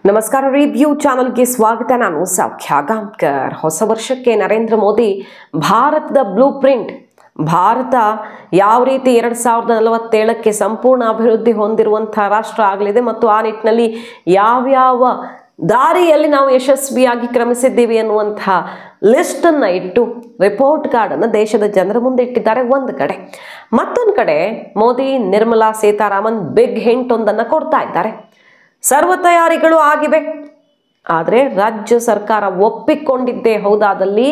ನಮಸ್ಕಾರ ರಿವ್ಯೂ ಚಾನೆಲ್ಗೆ ಸ್ವಾಗತ. ನಾನು ಸೌಖ್ಯ ಗಾಂವ್ಕರ್. ಹೊಸ ವರ್ಷಕ್ಕೆ ನರೇಂದ್ರ ಮೋದಿ ಭಾರತದ ಬ್ಲೂ ಪ್ರಿಂಟ್, ಭಾರತ ಯಾವ ರೀತಿ 2047ಕ್ಕೆ ಸಂಪೂರ್ಣ ಅಭಿವೃದ್ಧಿ ಹೊಂದಿರುವಂತಹ ರಾಷ್ಟ್ರ ಆಗಲಿದೆ ಮತ್ತು ಆ ನಿಟ್ಟಿನಲ್ಲಿ ಯಾವ್ಯಾವ ದಾರಿಯಲ್ಲಿ ನಾವು ಯಶಸ್ವಿಯಾಗಿ ಕ್ರಮಿಸಿದ್ದೀವಿ ಅನ್ನುವಂತಹ ಲಿಸ್ಟ್ ಅನ್ನ ಇಟ್ಟು ರಿಪೋರ್ಟ್ ಕಾರ್ಡ್ ಅನ್ನು ದೇಶದ ಜನರ ಮುಂದೆ ಇಟ್ಟಿದ್ದಾರೆ. ಒಂದು ಕಡೆ, ಮತ್ತೊಂದು ಕಡೆ ಮೋದಿ ನಿರ್ಮಲಾ ಸೀತಾರಾಮನ್ ಬಿಗ್ ಹಿಂಟ್ ಒಂದನ್ನು ಕೊಡ್ತಾ ಇದ್ದಾರೆ. ಸರ್ವ ತಯಾರಿಗಳು ಆಗಿವೆ, ಆದರೆ ರಾಜ್ಯ ಸರ್ಕಾರ ಒಪ್ಪಿಕೊಂಡಿದ್ದೇ ಹೌದಾದಲ್ಲಿ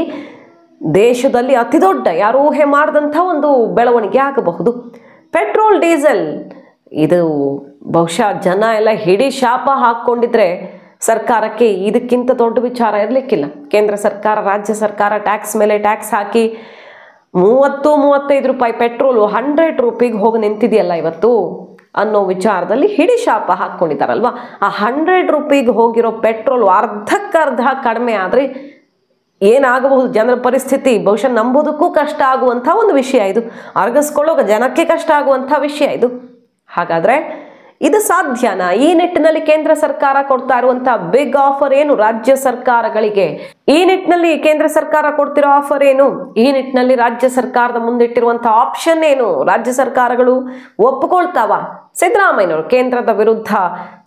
ದೇಶದಲ್ಲಿ ಅತಿದೊಡ್ಡ ಯಾರೂ ಊಹೆ ಮಾಡಿದಂಥ ಒಂದು ಬೆಳವಣಿಗೆ ಆಗಬಹುದು. ಪೆಟ್ರೋಲ್ ಡೀಸೆಲ್ ಇದು ಬಹುಶಃ ಜನ ಎಲ್ಲ ಹಿಡಿ ಶಾಪ ಹಾಕ್ಕೊಂಡಿದ್ರೆ ಸರ್ಕಾರಕ್ಕೆ ಇದಕ್ಕಿಂತ ದೊಡ್ಡ ವಿಚಾರ ಇರಲಿಕ್ಕಿಲ್ಲ. ಕೇಂದ್ರ ಸರ್ಕಾರ, ರಾಜ್ಯ ಸರ್ಕಾರ ಟ್ಯಾಕ್ಸ್ ಮೇಲೆ ಟ್ಯಾಕ್ಸ್ ಹಾಕಿ 30-35 ರೂಪಾಯಿ ಪೆಟ್ರೋಲು 100 ರೂಪಾಯಿಗೆ ಹೋಗಿ ನಿಂತಿದೆಯಲ್ಲ ಇವತ್ತು ಅನ್ನೋ ವಿಚಾರದಲ್ಲಿ ಹಿಡಿ ಶಾಪ ಹಾಕ್ಕೊಂಡಿದ್ದಾರಲ್ವ. ಆ 100 ರೂಪಾಯಿಗೆ ಹೋಗಿರೋ ಪೆಟ್ರೋಲ್ ಅರ್ಧಕ್ಕರ್ಧ ಕಡಿಮೆ ಆದರೆ ಏನಾಗಬಹುದು ಜನರ ಪರಿಸ್ಥಿತಿ ಬಹುಶಃ ನಂಬೋದಕ್ಕೂ ಕಷ್ಟ ಆಗುವಂಥ ಒಂದು ವಿಷಯ ಇದು. ಅರ್ಗಿಸ್ಕೊಳ್ಳೋಕೆ ಜನಕ್ಕೆ ಕಷ್ಟ ಆಗುವಂಥ ವಿಷಯ ಇದು. ಹಾಗಾದರೆ ಇದು ಸಾಧ್ಯನಾ? ಈ ನಿಟ್ಟಿನಲ್ಲಿ ಕೇಂದ್ರ ಸರ್ಕಾರ ಕೊಡ್ತಾ ಇರುವಂತಹ ಬಿಗ್ ಆಫರ್ ಏನು ರಾಜ್ಯ ಸರ್ಕಾರಗಳಿಗೆ? ಈ ನಿಟ್ಟಿನಲ್ಲಿ ಕೇಂದ್ರ ಸರ್ಕಾರ ಕೊಡ್ತಿರೋ ಆಫರ್ ಏನು? ಈ ನಿಟ್ಟಿನಲ್ಲಿ ರಾಜ್ಯ ಸರ್ಕಾರದ ಮುಂದಿಟ್ಟಿರುವಂತಹ ಆಪ್ಷನ್ ಏನು? ರಾಜ್ಯ ಸರ್ಕಾರಗಳು ಒಪ್ಪಿಕೊಳ್ತಾವ? ಸಿದ್ದರಾಮಯ್ಯನವರು ಕೇಂದ್ರದ ವಿರುದ್ಧ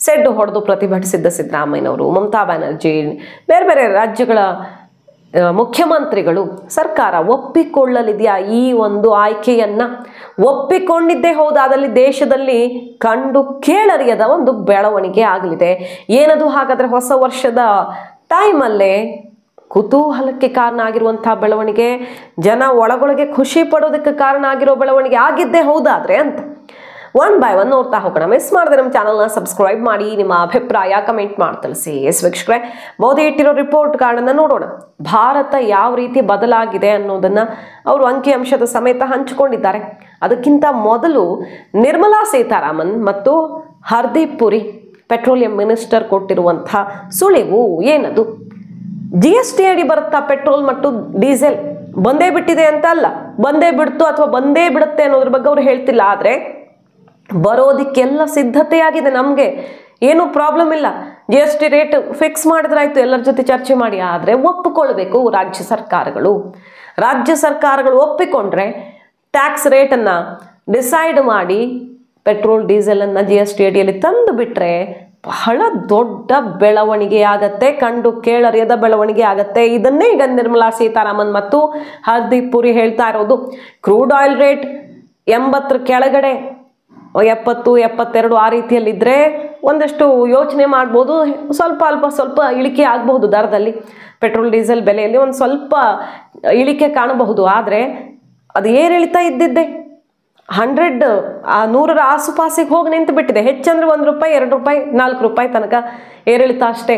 ಸೆಡ್ಡು ಹೊಡೆದು ಪ್ರತಿಭಟಿಸಿದ್ದ ಸಿದ್ದರಾಮಯ್ಯನವರು, ಮಮತಾ ಬ್ಯಾನರ್ಜಿ, ಬೇರೆ ಬೇರೆ ರಾಜ್ಯಗಳ ಮುಖ್ಯಮಂತ್ರಿಗಳು ಸರ್ಕಾರ ಒಪ್ಪಿಕೊಳ್ಳಲಿದೆಯಾ ಈ ಒಂದು ಆಯ್ಕೆಯನ್ನ? ಒಪ್ಪಿಕೊಂಡಿದ್ದೇ ಹೌದಾದಲ್ಲಿ ದೇಶದಲ್ಲಿ ಕಂಡು ಕೇಳರಿಯದ ಒಂದು ಬೆಳವಣಿಗೆ ಆಗಲಿದೆ. ಏನದು ಹಾಗಾದ್ರೆ? ಹೊಸ ವರ್ಷದ ಟೈಮಲ್ಲೇ ಕುತೂಹಲಕ್ಕೆ ಕಾರಣ ಆಗಿರುವಂತಹ ಬೆಳವಣಿಗೆ, ಜನ ಒಳಗೊಳಗೆ ಖುಷಿ ಪಡೋದಕ್ಕೆ ಕಾರಣ ಆಗಿರೋ ಬೆಳವಣಿಗೆ ಆಗಿದ್ದೇ ಹೌದಾದ್ರೆ ಅಂತ ಒನ್ ಬೈ ಒನ್ ನೋಡ್ತಾ ಹೋಗೋಣ. ಮಿಸ್ ಮಾಡಿದ್ರೆ ನಮ್ಮ ಚಾನಲ್ನ ಸಬ್ಸ್ಕ್ರೈಬ್ ಮಾಡಿ, ನಿಮ್ಮ ಅಭಿಪ್ರಾಯ ಕಮೆಂಟ್ ಮಾಡಿ ತಿಳಿಸಿ. ವೀಕ್ಷಕರೇ, ಮೋದಿ ಇಟ್ಟಿರೋ ರಿಪೋರ್ಟ್ ಕಾರ್ಡನ್ನು ನೋಡೋಣ. ಭಾರತ ಯಾವ ರೀತಿ ಬದಲಾಗಿದೆ ಅನ್ನೋದನ್ನ ಅವರು ಅಂಕಿಅಂಶದ ಸಮೇತ ಹಂಚಿಕೊಂಡಿದ್ದಾರೆ. ಅದಕ್ಕಿಂತ ಮೊದಲು ನಿರ್ಮಲಾ ಸೀತಾರಾಮನ್ ಮತ್ತು ಹರ್ದೀಪ್ ಪುರಿ ಪೆಟ್ರೋಲಿಯಂ ಮಿನಿಸ್ಟರ್ ಕೊಟ್ಟಿರುವಂಥ ಸುಳಿವು ಏನದು? GST ಅಡಿ ಬರುತ್ತಾ ಪೆಟ್ರೋಲ್ ಮತ್ತು ಡೀಸೆಲ್? ಬಂದೇ ಬಿಟ್ಟಿದೆ ಅಂತ ಅಲ್ಲ, ಬಂದೇ ಬಿಡ್ತು ಅಥವಾ ಬಂದೇ ಬಿಡುತ್ತೆ ಅನ್ನೋದ್ರ ಬಗ್ಗೆ ಅವ್ರು ಹೇಳ್ತಿಲ್ಲ. ಆದರೆ ಬರೋದಕ್ಕೆಲ್ಲ ಸಿದ್ಧತೆಯಾಗಿದೆ, ನಮಗೆ ಏನೂ ಪ್ರಾಬ್ಲಮ್ ಇಲ್ಲ. GST ರೇಟ್ ಫಿಕ್ಸ್ ಮಾಡಿದ್ರಾಯ್ತು ಎಲ್ಲರ ಜೊತೆ ಚರ್ಚೆ ಮಾಡಿ. ಆದರೆ ಒಪ್ಪಿಕೊಳ್ಬೇಕು ರಾಜ್ಯ ಸರ್ಕಾರಗಳು. ರಾಜ್ಯ ಸರ್ಕಾರಗಳು ಒಪ್ಪಿಕೊಂಡ್ರೆ ಟ್ಯಾಕ್ಸ್ ರೇಟನ್ನು ಡಿಸೈಡ್ ಮಾಡಿ ಪೆಟ್ರೋಲ್ ಡೀಸೆಲನ್ನು GST ಅಡಿಯಲ್ಲಿ ತಂದು ಬಿಟ್ಟರೆ ಬಹಳ ದೊಡ್ಡ ಬೆಳವಣಿಗೆ ಆಗತ್ತೆ, ಕಂಡು ಕೇಳರಿಯದ ಬೆಳವಣಿಗೆ ಆಗತ್ತೆ. ಇದನ್ನೇ ಈಗ ನಿರ್ಮಲಾ ಸೀತಾರಾಮನ್ ಮತ್ತು ಹರ್ದೀಪ್ ಪುರಿ ಹೇಳ್ತಾ ಇರೋದು. ಕ್ರೂಡ್ ಆಯಿಲ್ ರೇಟ್ 80 ಕೆಳಗಡೆ 70, 72 ಆ ರೀತಿಯಲ್ಲಿದ್ದರೆ ಒಂದಷ್ಟು ಯೋಚನೆ ಮಾಡ್ಬೋದು, ಸ್ವಲ್ಪ ಇಳಿಕೆ ಆಗಬಹುದು ದರದಲ್ಲಿ. ಪೆಟ್ರೋಲ್ ಡೀಸೆಲ್ ಬೆಲೆಯಲ್ಲಿ ಒಂದು ಸ್ವಲ್ಪ ಇಳಿಕೆ ಕಾಣಬಹುದು. ಆದರೆ ಅದು ಏರಿಳಿತ ಇದ್ದಿದ್ದೆ 100ರ ಆಸುಪಾಸಿಗೆ ಹೋಗಿ ನಿಂತು ಬಿಟ್ಟಿದೆ. ಹೆಚ್ಚಂದ್ರೆ 1 ರೂಪಾಯಿ, 2 ರೂಪಾಯಿ, 4 ರೂಪಾಯಿ ತನಕ ಏರಿಳಿತ ಅಷ್ಟೇ.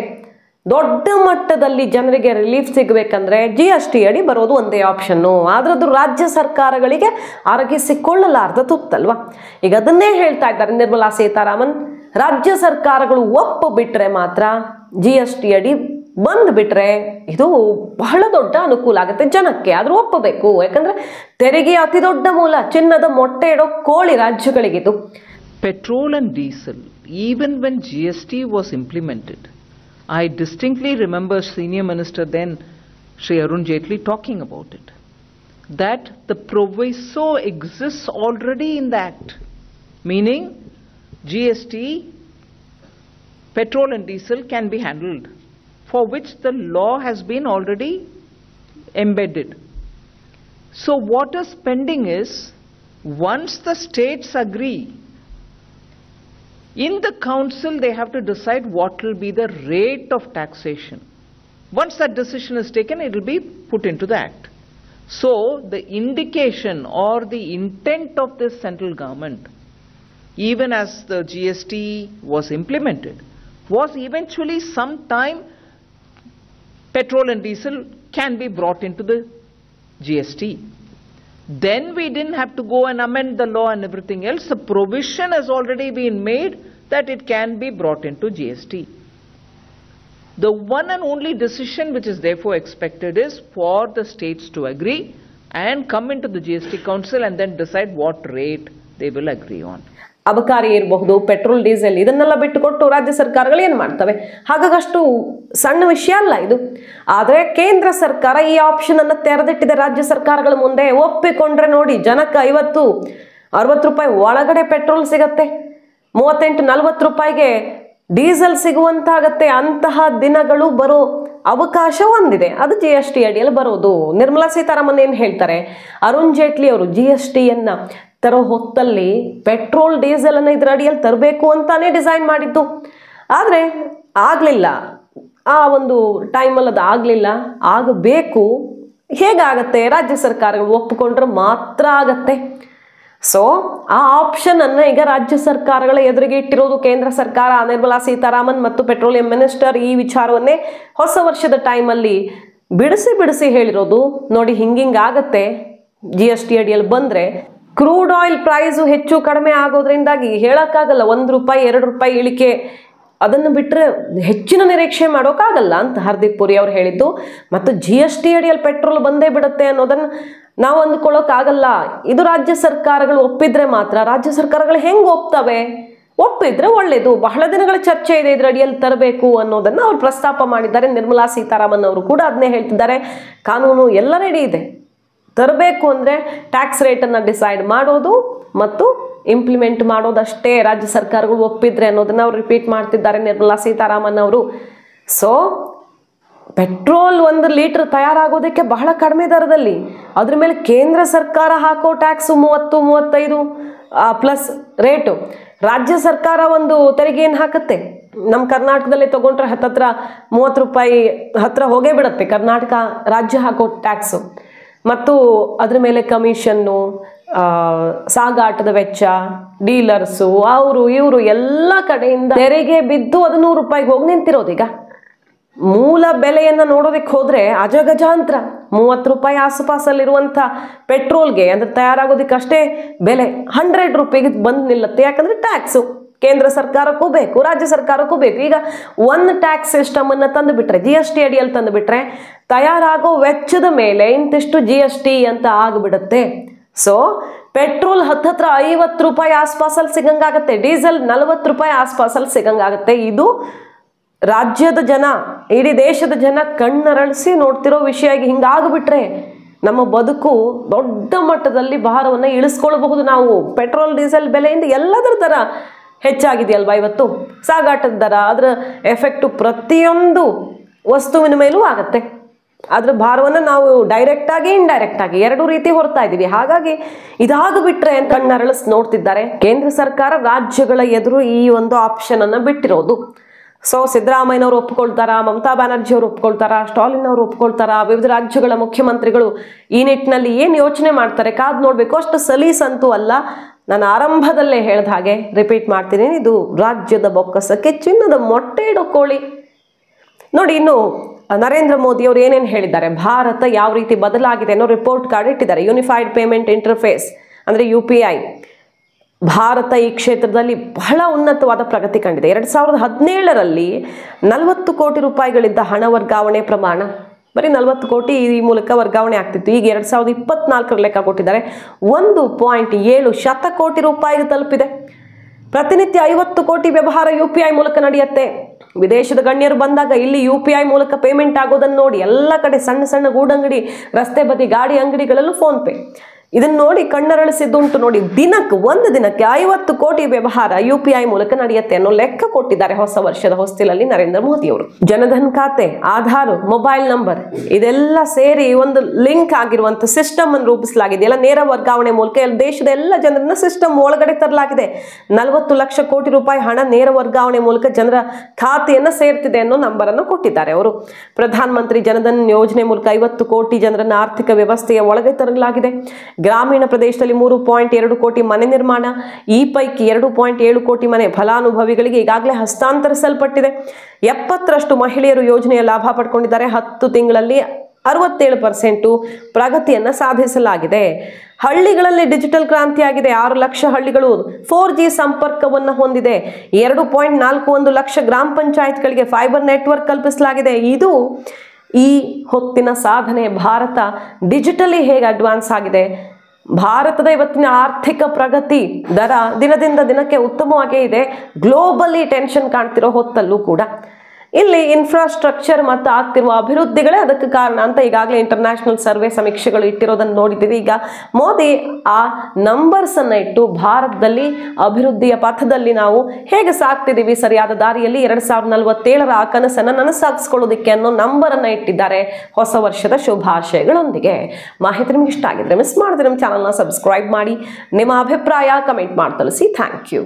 ದೊಡ್ಡ ಮಟ್ಟದಲ್ಲಿ ಜನರಿಗೆ ರಿಲೀಫ್ ಸಿಗಬೇಕಂದ್ರೆ GST ಅಡಿ ಬರೋದು ಒಂದೇ ಆಪ್ಷನ್ನು. ಆದ್ರದ್ದು ರಾಜ್ಯ ಸರ್ಕಾರಗಳಿಗೆ ಅರಗಿಸಿಕೊಳ್ಳಲಾರ್ದ ತುತ್ತಲ್ವಾ. ಈಗ ಅದನ್ನೇ ಹೇಳ್ತಾ ಇದ್ದಾರೆ ನಿರ್ಮಲಾ ಸೀತಾರಾಮನ್. ರಾಜ್ಯ ಸರ್ಕಾರಗಳು ಒಪ್ಪು ಬಿಟ್ರೆ ಮಾತ್ರ, GST ಅಡಿ ಬಂದು ಬಿಟ್ರೆ ಇದು ಬಹಳ ದೊಡ್ಡ ಅನುಕೂಲ ಆಗುತ್ತೆ ಜನಕ್ಕೆ. ಆದ್ರೂ ಒಪ್ಪಬೇಕು, ಯಾಕಂದ್ರೆ ತೆರಿಗೆ ಅತಿ ದೊಡ್ಡ ಮೂಲ, ಚಿನ್ನದ ಮೊಟ್ಟೆ ಇಡೋ ಕೋಳಿ ರಾಜ್ಯಗಳಿಗಿದು. Petrol and diesel, even when GST was implemented, I distinctly remember Senior Minister then, Shri Arun Jaitley, talking about it, that the proviso exists already in the Act, meaning GST, petrol and diesel can be handled, for which the law has been already embedded. So what is pending is, once the states agree, in the council they have to decide what will be the rate of taxation. Once that decision is taken, it will be put into the act. So the indication or the intent of this central government, even as the GST was implemented, was eventually sometime petrol and diesel can be brought into the GST. Then we didn't have to go and amend the law and everything else. The provision has already been made that it can be brought into GST. The one and only decision which is therefore expected is for the states to agree and come into the GST council and then decide what rate they will agree on. ಅಬಕಾರಿ ಇರಬಹುದು, petrol diesel ಇದನ್ನೆಲ್ಲ ಬಿಟ್ಟುಕೊಟ್ಟು ರಾಜ್ಯ ಸರ್ಕಾರಗಳು ಏನು ಮಾಡ್ತವೆ? ಹಾಗಾಗಿ ಅಷ್ಟು ಸಣ್ಣ ವಿಷಯ ಅಲ್ಲ ಇದು. ಆದರೆ ಕೇಂದ್ರ ಸರ್ಕಾರ ಈ ಆಪ್ಷನ್ ಅನ್ನು ತೆರೆದಿಟ್ಟಿದೆ ರಾಜ್ಯ ಸರ್ಕಾರಗಳ ಮುಂದೆ. ಒಪ್ಪಿಕೊಂಡ್ರೆ ನೋಡಿ, ಜನಕ್ಕೆ 50-60 ರೂಪಾಯಿ ಒಳಗಡೆ ಪೆಟ್ರೋಲ್ ಸಿಗತ್ತೆ, 38-40 ರೂಪಾಯಿಗೆ ಡೀಸೆಲ್ ಸಿಗುವಂತಾಗತ್ತೆ. ಅಂತಹ ದಿನಗಳು ಬರೋ ಅವಕಾಶ ಒಂದಿದೆ, ಅದು GST ಅಡಿಯಲ್ಲಿ ಬರೋದು. ನಿರ್ಮಲಾ ಸೀತಾರಾಮನ್ ಏನು ಹೇಳ್ತಾರೆ, ಅರುಣ್ ಜೇಟ್ಲಿ ಅವರು GSTಯನ್ನ ತರೋ ಹೊತ್ತಲ್ಲಿ ಪೆಟ್ರೋಲ್ ಡೀಸೆಲ್ ಅನ್ನು ಇದರ ಅಡಿಯಲ್ಲಿ ತರಬೇಕು ಅಂತಾನೆ ಡಿಸೈನ್ ಮಾಡಿದ್ದು. ಆದರೆ ಆಗಲಿಲ್ಲ, ಆ ಒಂದು ಟೈಮಲ್ಲಿ ಅದು ಆಗಲಿಲ್ಲ. ಆಗಬೇಕು. ಹೇಗಾಗತ್ತೆ? ರಾಜ್ಯ ಸರ್ಕಾರಗಳು ಒಪ್ಪಿಕೊಂಡ್ರೆ ಮಾತ್ರ ಆಗತ್ತೆ. ಸೊ ಆ ಆಪ್ಷನ್ ಅನ್ನು ಈಗ ರಾಜ್ಯ ಸರ್ಕಾರಗಳ ಎದುರಿಗೆ ಇಟ್ಟಿರೋದು ಕೇಂದ್ರ ಸರ್ಕಾರ. ನಿರ್ಮಲಾ ಸೀತಾರಾಮನ್ ಮತ್ತು ಪೆಟ್ರೋಲಿಯಂ ಮಿನಿಸ್ಟರ್ ಈ ವಿಚಾರವನ್ನೇ ಹೊಸ ವರ್ಷದ ಟೈಮಲ್ಲಿ ಬಿಡಿಸಿ ಹೇಳಿರೋದು. ನೋಡಿ, ಹಿಂಗಾಗತ್ತೆ GST ಅಡಿಯಲ್ಲಿ ಬಂದರೆ. ಕ್ರೂಡ್ ಆಯಿಲ್ ಪ್ರೈಸು ಹೆಚ್ಚು ಕಡಿಮೆ ಆಗೋದ್ರಿಂದಾಗಿ ಹೇಳೋಕ್ಕಾಗಲ್ಲ, 1 ರೂಪಾಯಿ 2 ರೂಪಾಯಿ ಇಳಿಕೆ, ಅದನ್ನು ಬಿಟ್ಟರೆ ಹೆಚ್ಚಿನ ನಿರೀಕ್ಷೆ ಮಾಡೋಕ್ಕಾಗಲ್ಲ ಅಂತ ಹರ್ದೀಪ್ ಪುರಿ ಅವರು ಹೇಳಿದ್ದು. ಮತ್ತು GST ಅಡಿಯಲ್ಲಿ ಪೆಟ್ರೋಲ್ ಬಂದೇ ಬಿಡುತ್ತೆ ಅನ್ನೋದನ್ನು ನಾವು ಅಂದ್ಕೊಳ್ಳೋಕ್ಕಾಗಲ್ಲ. ಇದು ರಾಜ್ಯ ಸರ್ಕಾರಗಳು ಒಪ್ಪಿದ್ರೆ ಮಾತ್ರ. ರಾಜ್ಯ ಸರ್ಕಾರಗಳು ಹೆಂಗೆ ಒಪ್ತವೆ? ಒಪ್ಪಿದ್ರೆ ಒಳ್ಳೇದು. ಬಹಳ ದಿನಗಳ ಚರ್ಚೆ ಇದೆ ಇದರ ಅಡಿಯಲ್ಲಿ ತರಬೇಕು ಅನ್ನೋದನ್ನು ಅವ್ರು ಪ್ರಸ್ತಾಪ ಮಾಡಿದ್ದಾರೆ. ನಿರ್ಮಲಾ ಸೀತಾರಾಮನ್ ಅವರು ಕೂಡ ಅದನ್ನೇ ಹೇಳ್ತಿದ್ದಾರೆ. ಕಾನೂನು ಎಲ್ಲ ರೆಡಿ ಇದೆ. ತರಬೇಕು ಅಂದರೆ ಟ್ಯಾಕ್ಸ್ ರೇಟನ್ನು ಡಿಸೈಡ್ ಮಾಡೋದು ಮತ್ತು ಇಂಪ್ಲಿಮೆಂಟ್ ಮಾಡೋದಷ್ಟೇ ರಾಜ್ಯ ಸರ್ಕಾರಗಳು ಒಪ್ಪಿದ್ರೆ ಅನ್ನೋದನ್ನು ಅವ್ರು ರಿಪೀಟ್ ಮಾಡ್ತಿದ್ದಾರೆ ನಿರ್ಮಲಾ ಸೀತಾರಾಮನ್ ಅವರು. ಸೊ ಪೆಟ್ರೋಲ್ 1 ಲೀಟರ್ ತಯಾರಾಗೋದಕ್ಕೆ ಬಹಳ ಕಡಿಮೆ ದರದಲ್ಲಿ, ಅದ್ರ ಮೇಲೆ ಕೇಂದ್ರ ಸರ್ಕಾರ ಹಾಕೋ ಟ್ಯಾಕ್ಸು 30-35 ಪ್ಲಸ್ ರೇಟು. ರಾಜ್ಯ ಸರ್ಕಾರ ಒಂದು ತೆರಿಗೆ ಏನು ಹಾಕುತ್ತೆ, ನಮ್ಮ ಕರ್ನಾಟಕದಲ್ಲಿ ತಗೊಂಡ್ರೆ ಹತ್ತತ್ರ 30 ರೂಪಾಯಿ ಹತ್ರ ಹೋಗೇ ಬಿಡುತ್ತೆ ಕರ್ನಾಟಕ ರಾಜ್ಯ ಹಾಕೋ ಟ್ಯಾಕ್ಸು. ಮತ್ತು ಅದ್ರ ಮೇಲೆ ಕಮಿಷನ್ನು, ಸಾಗಾಟದ ವೆಚ್ಚ, ಡೀಲರ್ಸು, ಅವರು ಇವರು ಎಲ್ಲ ಕಡೆಯಿಂದ ತೆರಿಗೆ ಬಿದ್ದು ಅದು 100 ರೂಪಾಯಿಗೆ ಹೋಗಿ ನಿಂತಿರೋದೀಗ. ಮೂಲ ಬೆಲೆಯನ್ನು ನೋಡೋದಕ್ಕೆ ಹೋದರೆ ಅಜಗಜಾಂತರ. 30 ರೂಪಾಯಿ ಆಸುಪಾಸಲ್ಲಿರುವಂಥ ಪೆಟ್ರೋಲ್ಗೆ ಅಂದರೆ ತಯಾರಾಗೋದಕ್ಕೆ ಅಷ್ಟೇ ಬೆಲೆ 100 ರೂಪಾಯಿಗೆ ಬಂದು ನಿಲ್ಲುತ್ತೆ. ಯಾಕಂದರೆ ಟ್ಯಾಕ್ಸು ಕೇಂದ್ರ ಸರ್ಕಾರಕ್ಕೂ ಬೇಕು, ರಾಜ್ಯ ಸರ್ಕಾರಕ್ಕೂ ಬೇಕು. ಈಗ ಒಂದು ಟ್ಯಾಕ್ಸ್ ಸಿಸ್ಟಮನ್ನು ತಂದುಬಿಟ್ರೆ, GST ಅಡಿಯಲ್ಲಿ ತಂದುಬಿಟ್ರೆ ತಯಾರಾಗೋ ವೆಚ್ಚದ ಮೇಲೆ ಇಂತಿಷ್ಟು GST ಅಂತ ಆಗಿಬಿಡುತ್ತೆ. ಸೊ ಪೆಟ್ರೋಲ್ ಹತ್ತತ್ರ 50 ರೂಪಾಯಿ ಆಸ್ಪಾಸಲ್ಲಿ ಸಿಗಂಗಾಗತ್ತೆ, ಡೀಸೆಲ್ 40 ರೂಪಾಯಿ ಆಸ್ಪಾಸಲ್ಲಿ ಸಿಗಂಗಾಗತ್ತೆ. ಇದು ರಾಜ್ಯದ ಜನ, ಇಡೀ ದೇಶದ ಜನ ಕಣ್ಣರಳಿಸಿ ನೋಡ್ತಿರೋ ವಿಷಯ. ಹಿಂಗಾಗ್ಬಿಟ್ರೆ ನಮ್ಮ ಬದುಕು ದೊಡ್ಡ ಮಟ್ಟದಲ್ಲಿ ಭಾರವನ್ನು ಇಳಿಸ್ಕೊಳ್ಬಹುದು ನಾವು. ಪೆಟ್ರೋಲ್ ಡೀಸೆಲ್ ಬೆಲೆಯಿಂದ ಎಲ್ಲದರ ದರ ಹೆಚ್ಚಾಗಿದೆಯಲ್ವಾ ಇವತ್ತು. ಸಾಗಾಟದ ದರ, ಅದರ ಎಫೆಕ್ಟು ಪ್ರತಿಯೊಂದು ವಸ್ತುವಿನ ಮೇಲೂ ಆಗತ್ತೆ. ಅದರ ಭಾರವನ್ನು ನಾವು ಡೈರೆಕ್ಟಾಗಿ ಇಂಡೈರೆಕ್ಟಾಗಿ 2 ರೀತಿ ಹೊರ್ತಾ ಇದ್ದೀವಿ. ಹಾಗಾಗಿ ಇದಾಗ್ಬಿಟ್ರೆ ಅಂತ ಕಣ್ಣರಳಿಸಿ ನೋಡ್ತಿದ್ದಾರೆ ಕೇಂದ್ರ ಸರ್ಕಾರ. ರಾಜ್ಯಗಳ ಎದುರು ಈ ಒಂದು ಆಪ್ಷನ್ ಅನ್ನು ಬಿಟ್ಟಿರೋದು. ಸೊ ಸಿದ್ದರಾಮಯ್ಯನವರು ಒಪ್ಕೊಳ್ತಾರಾ, ಮಮತಾ ಬ್ಯಾನರ್ಜಿ ಅವರು ಒಪ್ಕೊಳ್ತಾರಾ, ಸ್ಟಾಲಿನ್ ಅವರು ಒಪ್ಕೊಳ್ತಾರಾ, ವಿವಿಧ ರಾಜ್ಯಗಳ ಮುಖ್ಯಮಂತ್ರಿಗಳು ಈ ನಿಟ್ಟಿನಲ್ಲಿ ಏನು ಯೋಚನೆ ಮಾಡ್ತಾರೆ ಕಾದು ನೋಡಬೇಕು. ಅಷ್ಟು ಸಲೀಸಂತೂ ಅಲ್ಲ. ನಾನು ಆರಂಭದಲ್ಲೇ ಹೇಳಿದ ಹಾಗೆ ರಿಪೀಟ್ ಮಾಡ್ತೀನಿ, ಇದು ರಾಜ್ಯದ ಬೊಕ್ಕಸಕ್ಕೆ ಚಿನ್ನದ ಮೊಟ್ಟೆ ಇಡೋ ಕೋಳಿ. ನೋಡಿ, ಇನ್ನು ನರೇಂದ್ರ ಮೋದಿ ಅವರು ಏನೇನು ಹೇಳಿದ್ದಾರೆ, ಭಾರತ ಯಾವ ರೀತಿ ಬದಲಾಗಿದೆ ಅನ್ನೋ ರಿಪೋರ್ಟ್ ಕಾರ್ಡ್ ಇಟ್ಟಿದ್ದಾರೆ. ಯೂನಿಫೈಡ್ ಪೇಮೆಂಟ್ ಇಂಟರ್ಫೇಸ್ ಅಂದರೆ UPI. ಭಾರತ ಈ ಕ್ಷೇತ್ರದಲ್ಲಿ ಬಹಳ ಉನ್ನತವಾದ ಪ್ರಗತಿ ಕಂಡಿದೆ. 2017ರಲ್ಲಿ 40 ಕೋಟಿ ರೂಪಾಯಿಗಳಿದ್ದ ಹಣ ವರ್ಗಾವಣೆ ಪ್ರಮಾಣ ಬರೀ 40 ಕೋಟಿ ಈ ಮೂಲಕ ವರ್ಗಾವಣೆ ಆಗ್ತಿತ್ತು. ಈಗ 2024ರ ಲೆಕ್ಕ ಕೊಟ್ಟಿದ್ದಾರೆ 1.7 ಶತಕೋಟಿ ರೂಪಾಯಿಗೆ ತಲುಪಿದೆ. ಪ್ರತಿನಿತ್ಯ 50 ಕೋಟಿ ವ್ಯವಹಾರ UPI ಮೂಲಕ ನಡೆಯುತ್ತೆ. ವಿದೇಶದ ಗಣ್ಯರು ಬಂದಾಗ ಇಲ್ಲಿ UPI ಮೂಲಕ ಪೇಮೆಂಟ್ ಆಗೋದನ್ನು ನೋಡಿ ಎಲ್ಲ ಕಡೆ ಸಣ್ಣ ಸಣ್ಣ ಗೂಡಂಗಡಿ, ರಸ್ತೆ ಬದಿ ಗಾಡಿ ಅಂಗಡಿಗಳಲ್ಲೂ ಫೋನ್ಪೇ. ಇದನ್ನು ನೋಡಿ ಕಣ್ಣರಳಿಸಿದ್ದುಂಟು. ನೋಡಿ, ಒಂದು ದಿನಕ್ಕೆ 50 ಕೋಟಿ ವ್ಯವಹಾರ UPI ಮೂಲಕ ನಡೆಯುತ್ತೆ ಅನ್ನೋ ಲೆಕ್ಕ ಕೊಟ್ಟಿದ್ದಾರೆ ಹೊಸ ವರ್ಷದ ಹೊಸ್ತಿಲಲ್ಲಿ ನರೇಂದ್ರ ಮೋದಿ ಅವರು. ಜನಧನ್ ಖಾತೆ, ಆಧಾರ್, ಮೊಬೈಲ್ ನಂಬರ್ ಇದೆಲ್ಲ ಸೇರಿ ಒಂದು ಲಿಂಕ್ ಆಗಿರುವಂತ ಸಿಸ್ಟಮ್ ಅನ್ನು ರೂಪಿಸಲಾಗಿದೆ. ಎಲ್ಲ ನೇರ ವರ್ಗಾವಣೆ ಮೂಲಕ ದೇಶದ ಎಲ್ಲ ಜನರನ್ನ ಸಿಸ್ಟಮ್ ಒಳಗಡೆ ತರಲಾಗಿದೆ. 40 ಲಕ್ಷ ಕೋಟಿ ರೂಪಾಯಿ ಹಣ ನೇರ ವರ್ಗಾವಣೆ ಮೂಲಕ ಜನರ ಖಾತೆಯನ್ನ ಸೇರ್ತಿದೆ ಅನ್ನೋ ನಂಬರ್ ಅನ್ನು ಕೊಟ್ಟಿದ್ದಾರೆ ಅವರು. ಪ್ರಧಾನ ಮಂತ್ರಿ ಜನಧನ್ ಯೋಜನೆ ಮೂಲಕ 50 ಕೋಟಿ ಜನರನ್ನ ಆರ್ಥಿಕ ವ್ಯವಸ್ಥೆಯ ಒಳಗೆ ತರಲಾಗಿದೆ. ಗ್ರಾಮೀಣ ಪ್ರದೇಶದಲ್ಲಿ 3.2 ಕೋಟಿ ಮನೆ ನಿರ್ಮಾಣ. ಈ ಪೈಕಿ 2.7 ಕೋಟಿ ಮನೆ ಫಲಾನುಭವಿಗಳಿಗೆ ಈಗಾಗಲೇ ಹಸ್ತಾಂತರಿಸಲ್ಪಟ್ಟಿದೆ. 70ರಷ್ಟು ಮಹಿಳೆಯರು ಯೋಜನೆಯ ಲಾಭ ಪಡ್ಕೊಂಡಿದ್ದಾರೆ. 10 ತಿಂಗಳಲ್ಲಿ 67% ಪ್ರಗತಿಯನ್ನ ಸಾಧಿಸಲಾಗಿದೆ. ಹಳ್ಳಿಗಳಲ್ಲಿ ಡಿಜಿಟಲ್ ಕ್ರಾಂತಿಯಾಗಿದೆ. 6 ಲಕ್ಷ ಹಳ್ಳಿಗಳು 4G ಸಂಪರ್ಕವನ್ನು ಹೊಂದಿದೆ. 2.41 ಲಕ್ಷ ಗ್ರಾಮ ಪಂಚಾಯತ್ಗಳಿಗೆ ಫೈಬರ್ ನೆಟ್ವರ್ಕ್ ಕಲ್ಪಿಸಲಾಗಿದೆ. ಇದು ಈ ಹೊತ್ತಿನ ಸಾಧನೆ. ಭಾರತ ಡಿಜಿಟಲಿ ಹೇಗೆ ಅಡ್ವಾನ್ಸ್ ಆಗಿದೆ, ಭಾರತದ ಇವತ್ತಿನ ಆರ್ಥಿಕ ಪ್ರಗತಿ ದರ ದಿನದಿಂದ ದಿನಕ್ಕೆ ಉತ್ತಮವಾಗೇ ಇದೆ. ಗ್ಲೋಬಲಿ ಟೆನ್ಷನ್ ಕಾಣ್ತಿರೋ ಹೊತ್ತಲ್ಲೂ ಕೂಡ ಇಲ್ಲಿ ಇನ್ಫ್ರಾಸ್ಟ್ರಕ್ಚರ್ ಮತ್ತು ಆಗ್ತಿರುವ ಅಭಿವೃದ್ಧಿಗಳೇ ಅದಕ್ಕೆ ಕಾರಣ ಅಂತ ಈಗಾಗಲೇ ಇಂಟರ್ನ್ಯಾಷನಲ್ ಸರ್ವೆ ಸಮೀಕ್ಷೆಗಳು ಇಟ್ಟಿರೋದನ್ನು ನೋಡಿದ್ದೀವಿ. ಈಗ ಮೋದಿ ಆ ನಂಬರ್ಸ್ ಅನ್ನ ಇಟ್ಟು ಭಾರತದಲ್ಲಿ ಅಭಿವೃದ್ಧಿಯ ಪಥದಲ್ಲಿ ನಾವು ಹೇಗೆ ಸಾಗ್ತಿದ್ದೀವಿ ಸರಿಯಾದ ದಾರಿಯಲ್ಲಿ 2047ರ ಆ ಕನಸನ್ನು ನನಸಾಗಿಸ್ಕೊಳ್ಳೋದಕ್ಕೆ ಅನ್ನೋ ನಂಬರ್ ಅನ್ನ ಇಟ್ಟಿದ್ದಾರೆ ಹೊಸ ವರ್ಷದ ಶುಭಾಶಯಗಳೊಂದಿಗೆ. ಮಾಹಿತಿ ನಿಮ್ಗೆ ಇಷ್ಟ ಆಗಿದ್ರೆ ಮಿಸ್ ಮಾಡಿದ್ರೆ ನಮ್ಮ ಚಾನಲ್ನ ಸಬ್ಸ್ಕ್ರೈಬ್ ಮಾಡಿ, ನಿಮ್ಮ ಅಭಿಪ್ರಾಯ ಕಮೆಂಟ್ ಮಾಡಿ ತಿಳಿಸಿ. Thank you.